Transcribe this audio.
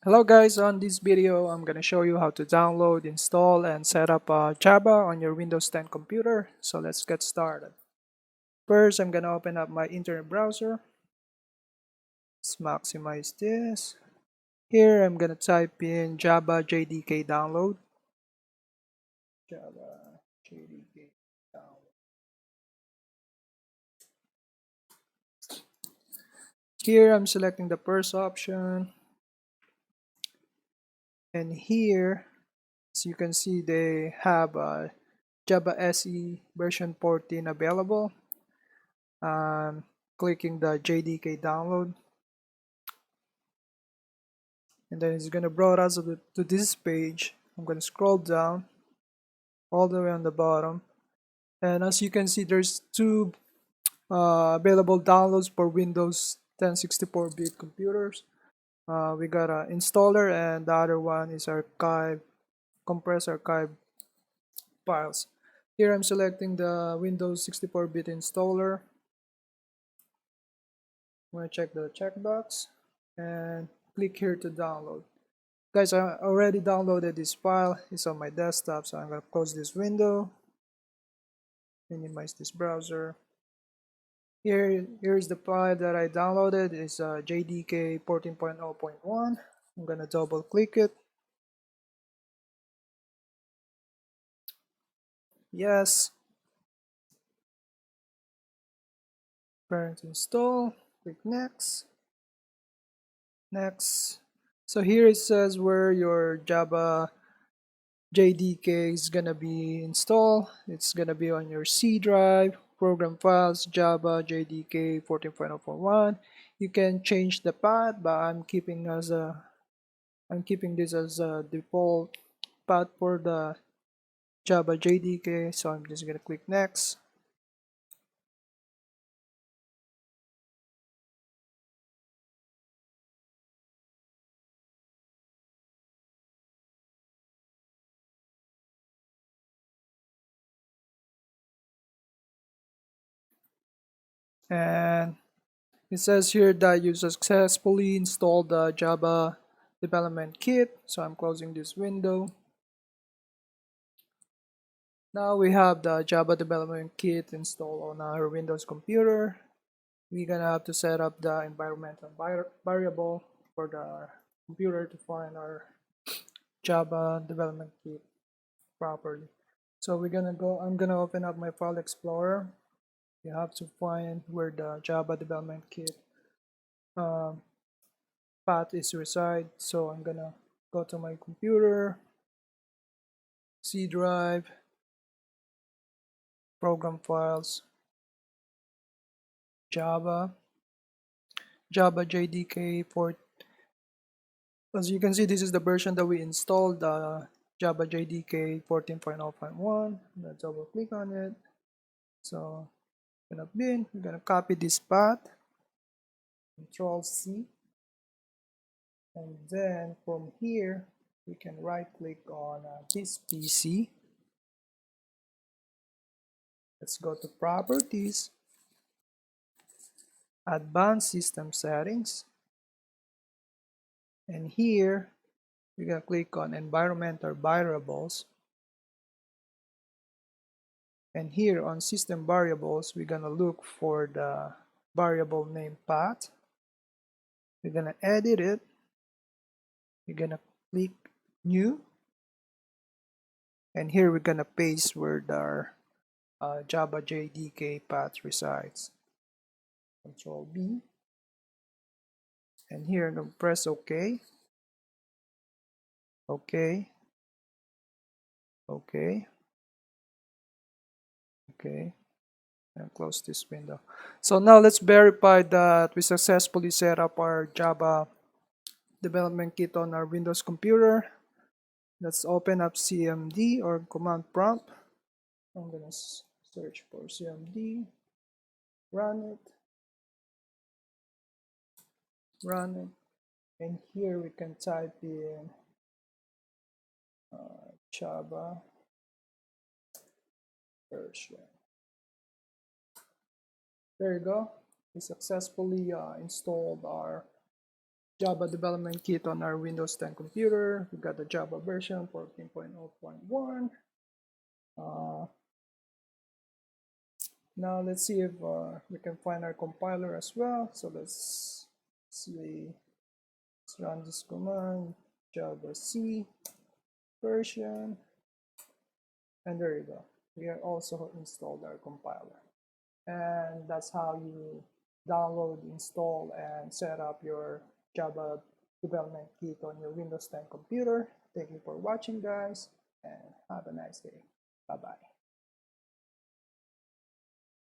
Hello guys, on this video I'm going to show you how to download, install, and set up Java on your Windows 10 computer. So let's get started. First, I'm going to open up my internet browser. Let's maximize this. Here I'm going to type in Java JDK download. Java JDK download. Here I'm selecting the first option. And here, as you can see, they have Java SE version 14 available. Clicking the JDK download, and then it's going to bring us to this page. I'm going to scroll down all the way on the bottom, and as you can see, there's two available downloads for Windows 10 64-bit computers. We got an installer, and the other one is compressed archive files. Here I'm selecting the Windows 64-bit installer. I'm going to check the checkbox and click here to download. Guys, I already downloaded this file. It's on my desktop, so I'm going to close this window, minimize this browser. Here's the file that I downloaded. It's JDK 14.0.1. I'm going to double click it. Yes. Parent install. Click next. Next. So here it says where your Java JDK is gonna be installed. It's gonna be on your C drive, program files, Java JDK 14.0.1. You can change the path, but I'm keeping this as a default path for the Java JDK. So I'm just gonna click next. And it says here that you successfully installed the Java development kit. So I'm closing this window. Now we have the Java development kit installed on our Windows computer. We're gonna have to set up the environmental variable for the computer to find our Java development kit properly. So I'm gonna open up my file explorer. You have to find where the Java development kit um, path is reside. So I'm gonna go to my computer, C drive, program files, Java JDK 4. As you can see, this is the version that we installed, Java JDK 14.0.1. I'm gonna double click on it. So we're gonna copy this path, Control C, and then from here we can right click on this PC. Let's go to Properties, Advanced System Settings, and here we're gonna click on Environmental Variables. And here on System Variables, we're gonna look for the variable name path. We're gonna edit it. We're gonna click New, and here we're gonna paste where our Java JDK path resides. Control B, and here I'm gonna press OK. OK. OK. OK. And close this window. So now let's verify that we successfully set up our Java development kit on our Windows computer. Let's open up CMD or command prompt. I'm gonna search for CMD, run it, and here we can type in Java version. There you go. We successfully installed our Java development kit on our Windows 10 computer. We got the Java version 14.0.1. Now let's see if we can find our compiler as well. So let's see. Let's run this command, Java C version, and there you go. We have also installed our compiler. And that's how you download, install, and set up your Java development kit on your Windows 10 computer. Thank you for watching, guys, and have a nice day. Bye-bye.